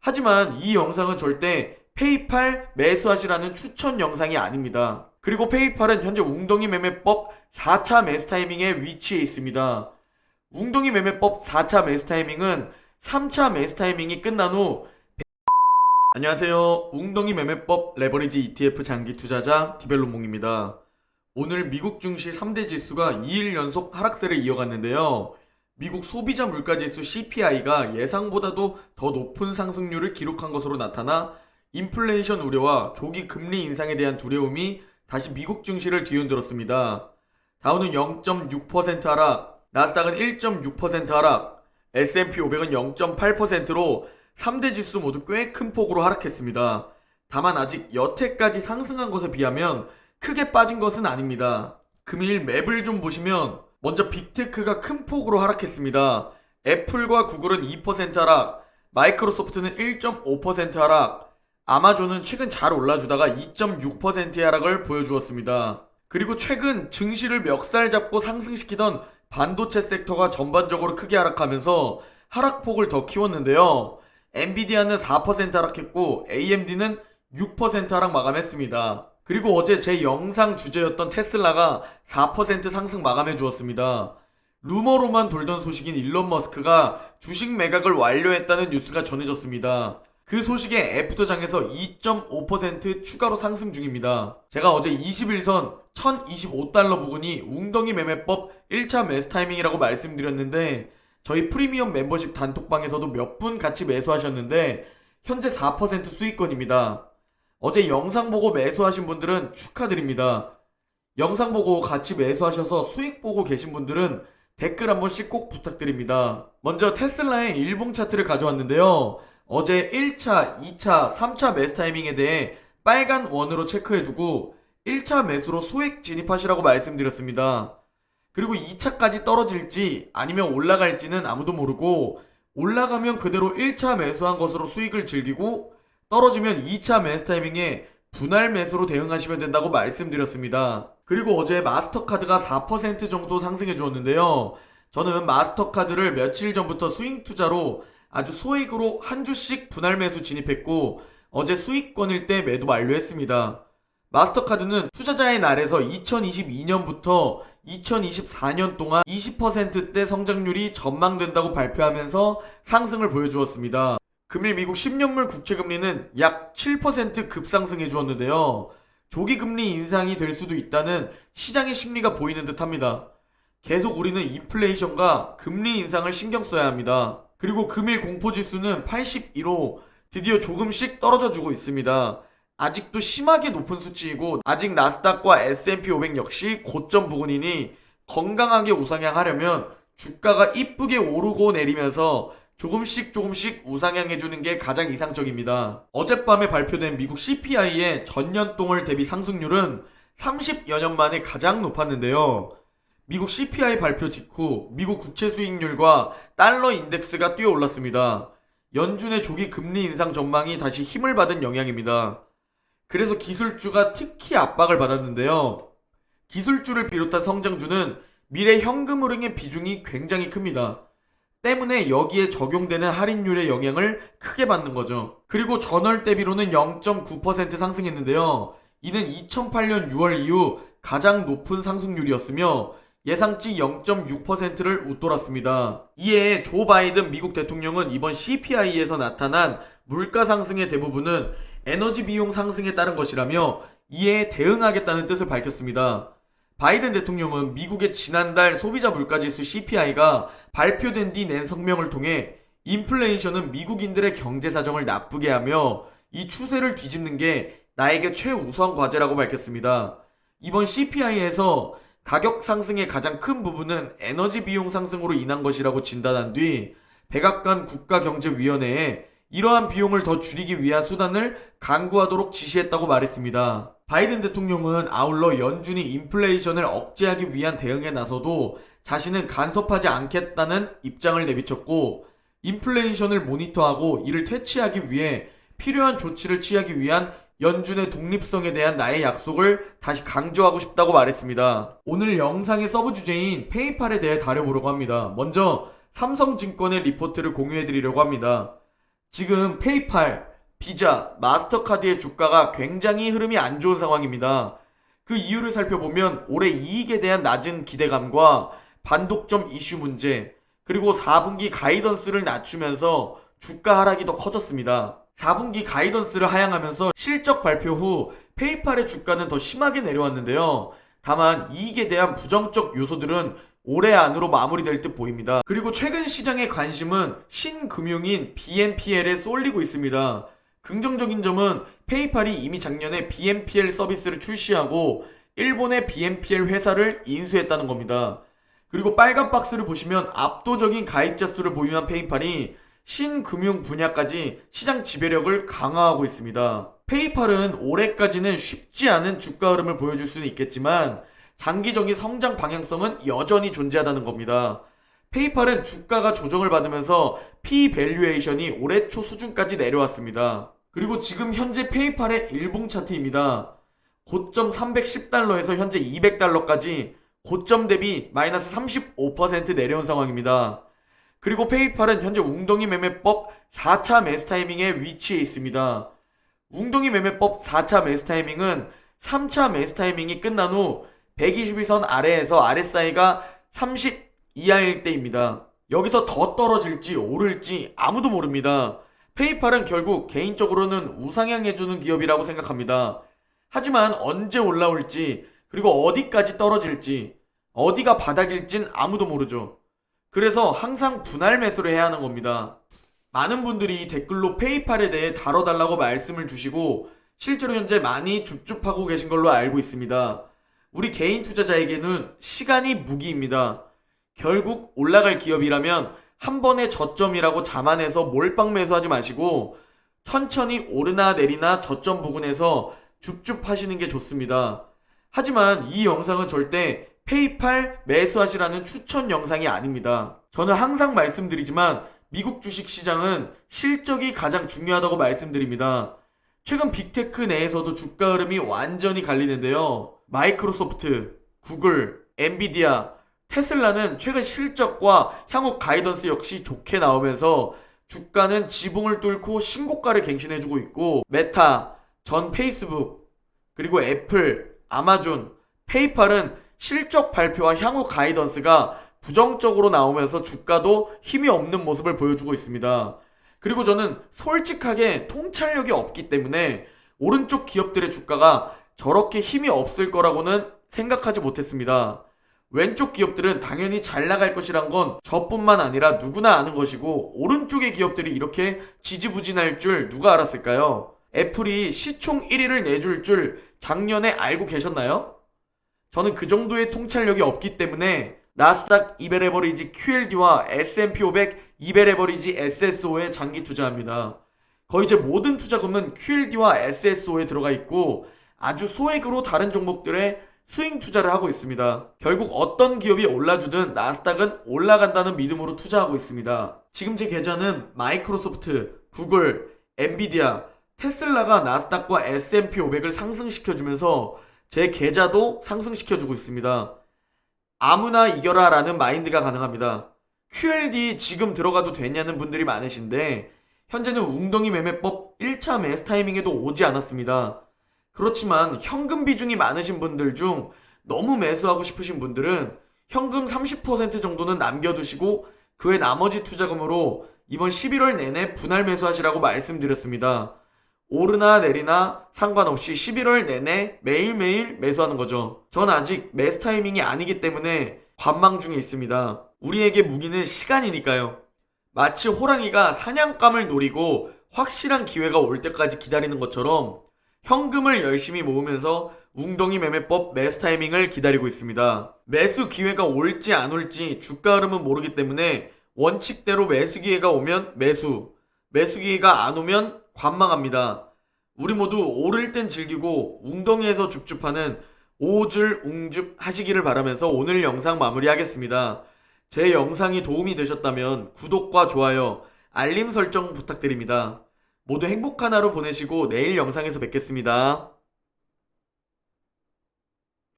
하지만 이 영상은 절대 페이팔 매수하시라는 추천 영상이 아닙니다. 그리고 페이팔은 현재 웅덩이 매매법 4차 매수 타이밍에 위치해 있습니다. 웅덩이 매매법 4차 매수 타이밍은 3차 매수 타이밍이 끝난 후 안녕하세요. 웅덩이 매매법 레버리지 ETF 장기 투자자 디벨로몽입니다. 오늘 미국 증시 3대 지수가 2일 연속 하락세를 이어갔는데요. 미국 소비자 물가지수 CPI가 예상보다도 더 높은 상승률을 기록한 것으로 나타나 인플레이션 우려와 조기 금리 인상에 대한 두려움이 다시 미국 증시를 뒤흔들었습니다. 다우는 0.6% 하락, 나스닥은 1.6% 하락, S&P 500은 0.8%로 3대 지수 모두 꽤 큰 폭으로 하락했습니다. 다만 아직 여태까지 상승한 것에 비하면 크게 빠진 것은 아닙니다. 금일 맵을 좀 보시면 먼저 빅테크가 큰 폭으로 하락했습니다. 애플과 구글은 2% 하락, 마이크로소프트는 1.5% 하락, 아마존은 최근 잘 올라주다가 2.6%의 하락을 보여주었습니다. 그리고 최근 증시를 멱살 잡고 상승시키던 반도체 섹터가 전반적으로 크게 하락하면서 하락폭을 더 키웠는데요. 엔비디아는 4% 하락했고 AMD는 6% 하락 마감했습니다. 그리고 어제 제 영상 주제였던 테슬라가 4% 상승 마감해 주었습니다. 루머로만 돌던 소식인 일론 머스크가 주식 매각을 완료했다는 뉴스가 전해졌습니다. 그 소식에 애프터장에서 2.5% 추가로 상승 중입니다. 제가 어제 21선 1025달러 부근이 웅덩이 매매법 1차 매수 타이밍이라고 말씀드렸는데 저희 프리미엄 멤버십 단톡방에서도 몇 분 같이 매수하셨는데 현재 4% 수익권입니다. 어제 영상 보고 매수하신 분들은 축하드립니다. 영상 보고 같이 매수하셔서 수익 보고 계신 분들은 댓글 한 번씩 꼭 부탁드립니다. 먼저 테슬라의 일봉 차트를 가져왔는데요. 어제 1차, 2차, 3차 매수 타이밍에 대해 빨간 원으로 체크해두고 1차 매수로 소액 진입하시라고 말씀드렸습니다. 그리고 2차까지 떨어질지 아니면 올라갈지는 아무도 모르고 올라가면 그대로 1차 매수한 것으로 수익을 즐기고 떨어지면 2차 매수 타이밍에 분할 매수로 대응하시면 된다고 말씀드렸습니다. 그리고 어제 마스터카드가 4% 정도 상승해 주었는데요. 저는 마스터카드를 며칠 전부터 스윙 투자로 아주 소액으로 한 주씩 분할 매수 진입했고 어제 수익권일 때 매도 완료했습니다. 마스터카드는 투자자의 날에서 2022년부터 2024년 동안 20%대 성장률이 전망된다고 발표하면서 상승을 보여주었습니다. 금일 미국 10년물 국채금리는 약 7% 급상승해 주었는데요. 조기 금리 인상이 될 수도 있다는 시장의 심리가 보이는 듯 합니다. 계속 우리는 인플레이션과 금리 인상을 신경 써야 합니다. 그리고 금일 공포지수는 81로 드디어 조금씩 떨어져 주고 있습니다. 아직도 심하게 높은 수치이고 아직 나스닥과 S&P 500 역시 고점 부근이니 건강하게 우상향하려면 주가가 이쁘게 오르고 내리면서 조금씩 우상향해주는 게 가장 이상적입니다. 어젯밤에 발표된 미국 CPI의 전년동월 대비 상승률은 30여 년 만에 가장 높았는데요. 미국 CPI 발표 직후 미국 국채 수익률과 달러 인덱스가 뛰어올랐습니다. 연준의 조기 금리 인상 전망이 다시 힘을 받은 영향입니다. 그래서 기술주가 특히 압박을 받았는데요. 기술주를 비롯한 성장주는 미래 현금 흐름의 비중이 굉장히 큽니다. 때문에 여기에 적용되는 할인율의 영향을 크게 받는 거죠. 그리고 전월 대비로는 0.9% 상승했는데요. 이는 2008년 6월 이후 가장 높은 상승률이었으며 예상치 0.6%를 웃돌았습니다. 이에 조 바이든 미국 대통령은 이번 CPI에서 나타난 물가 상승의 대부분은 에너지 비용 상승에 따른 것이라며 이에 대응하겠다는 뜻을 밝혔습니다. 바이든 대통령은 미국의 지난달 소비자 물가지수 CPI가 발표된 뒤 낸 성명을 통해 인플레이션은 미국인들의 경제 사정을 나쁘게 하며 이 추세를 뒤집는 게 나에게 최우선 과제라고 밝혔습니다. 이번 CPI에서 가격 상승의 가장 큰 부분은 에너지 비용 상승으로 인한 것이라고 진단한 뒤 백악관 국가경제위원회에 이러한 비용을 더 줄이기 위한 수단을 강구하도록 지시했다고 말했습니다. 바이든 대통령은 아울러 연준이 인플레이션을 억제하기 위한 대응에 나서도 자신은 간섭하지 않겠다는 입장을 내비쳤고 인플레이션을 모니터하고 이를 퇴치하기 위해 필요한 조치를 취하기 위한 연준의 독립성에 대한 나의 약속을 다시 강조하고 싶다고 말했습니다. 오늘 영상의 서브 주제인 페이팔에 대해 다뤄보려고 합니다. 먼저 삼성증권의 리포트를 공유해드리려고 합니다. 지금 페이팔, 비자, 마스터카드의 주가가 굉장히 흐름이 안 좋은 상황입니다. 그 이유를 살펴보면 올해 이익에 대한 낮은 기대감과 반독점 이슈 문제, 그리고 4분기 가이던스를 낮추면서 주가 하락이 더 커졌습니다. 4분기 가이던스를 하향하면서 실적 발표 후 페이팔의 주가는 더 심하게 내려왔는데요. 다만 이익에 대한 부정적 요소들은 올해 안으로 마무리될 듯 보입니다. 그리고 최근 시장의 관심은 신금융인 BNPL에 쏠리고 있습니다. 긍정적인 점은 페이팔이 이미 작년에 BNPL 서비스를 출시하고 일본의 BNPL 회사를 인수했다는 겁니다. 그리고 빨간 박스를 보시면 압도적인 가입자 수를 보유한 페이팔이 신금융 분야까지 시장 지배력을 강화하고 있습니다. 페이팔은 올해까지는 쉽지 않은 주가 흐름을 보여줄 수는 있겠지만 장기적인 성장 방향성은 여전히 존재하다는 겁니다. 페이팔은 주가가 조정을 받으면서 P 밸류에이션이 올해 초 수준까지 내려왔습니다. 그리고 지금 현재 페이팔의 일봉 차트입니다. 고점 310달러에서 현재 200달러까지 고점 대비 마이너스 35% 내려온 상황입니다. 그리고 페이팔은 현재 웅덩이 매매법 4차 매수 타이밍에 위치해 있습니다. 웅덩이 매매법 4차 매수 타이밍은 3차 매수 타이밍이 끝난 후 121선 아래에서 RSI가 30 이하일 때입니다. 여기서 더 떨어질지 오를지 아무도 모릅니다. 페이팔은 결국 개인적으로는 우상향해주는 기업이라고 생각합니다. 하지만 언제 올라올지 그리고 어디까지 떨어질지 어디가 바닥일진 아무도 모르죠. 그래서 항상 분할 매수를 해야 하는 겁니다. 많은 분들이 댓글로 페이팔에 대해 다뤄달라고 말씀을 주시고 실제로 현재 많이 줍줍하고 계신 걸로 알고 있습니다. 우리 개인 투자자에게는 시간이 무기입니다. 결국 올라갈 기업이라면 한 번에 저점이라고 자만해서 몰빵 매수하지 마시고 천천히 오르나 내리나 저점 부근에서 줍줍하시는 게 좋습니다. 하지만 이 영상은 절대 페이팔 매수하시라는 추천 영상이 아닙니다. 저는 항상 말씀드리지만 미국 주식시장은 실적이 가장 중요하다고 말씀드립니다. 최근 빅테크 내에서도 주가 흐름이 완전히 갈리는데요. 마이크로소프트, 구글, 엔비디아, 테슬라는 최근 실적과 향후 가이던스 역시 좋게 나오면서 주가는 지붕을 뚫고 신고가를 갱신해주고 있고 메타, 전 페이스북, 그리고 애플, 아마존, 페이팔은 실적 발표와 향후 가이던스가 부정적으로 나오면서 주가도 힘이 없는 모습을 보여주고 있습니다. 그리고 저는 솔직하게 통찰력이 없기 때문에 오른쪽 기업들의 주가가 저렇게 힘이 없을 거라고는 생각하지 못했습니다. 왼쪽 기업들은 당연히 잘 나갈 것이란 건 저뿐만 아니라 누구나 아는 것이고 오른쪽의 기업들이 이렇게 지지부진할 줄 누가 알았을까요? 애플이 시총 1위를 내줄 줄 작년에 알고 계셨나요? 저는 그 정도의 통찰력이 없기 때문에 나스닥 200에버리지 QLD와 S&P 500 200에버리지 SSO에 장기 투자합니다. 거의 제 모든 투자금은 QLD와 SSO에 들어가 있고 아주 소액으로 다른 종목들에 스윙 투자를 하고 있습니다. 결국 어떤 기업이 올라주든 나스닥은 올라간다는 믿음으로 투자하고 있습니다. 지금 제 계좌는 마이크로소프트, 구글, 엔비디아, 테슬라가 나스닥과 S&P 500을 상승시켜주면서 제 계좌도 상승시켜주고 있습니다. 아무나 이겨라 라는 마인드가 가능합니다. QLD 지금 들어가도 되냐는 분들이 많으신데 현재는 웅덩이 매매법 1차 매수 타이밍에도 오지 않았습니다. 그렇지만 현금 비중이 많으신 분들 중 너무 매수하고 싶으신 분들은 현금 30% 정도는 남겨두시고 그 외 나머지 투자금으로 이번 11월 내내 분할 매수하시라고 말씀드렸습니다. 오르나 내리나 상관없이 11월 내내 매일매일 매수하는 거죠. 전 아직 매수 타이밍이 아니기 때문에 관망 중에 있습니다. 우리에게 무기는 시간이니까요. 마치 호랑이가 사냥감을 노리고 확실한 기회가 올 때까지 기다리는 것처럼 현금을 열심히 모으면서 웅덩이 매매법 매수 타이밍을 기다리고 있습니다. 매수 기회가 올지 안 올지 주가 흐름은 모르기 때문에 원칙대로 매수 기회가 오면 매수, 매수 기회가 안 오면 관망합니다. 우리 모두 오를 땐 즐기고 웅덩이에서 줍줍하는 오줄 웅줍 하시기를 바라면서 오늘 영상 마무리하겠습니다. 제 영상이 도움이 되셨다면 구독과 좋아요, 알림 설정 부탁드립니다. 모두 행복한 하루 보내시고 내일 영상에서 뵙겠습니다.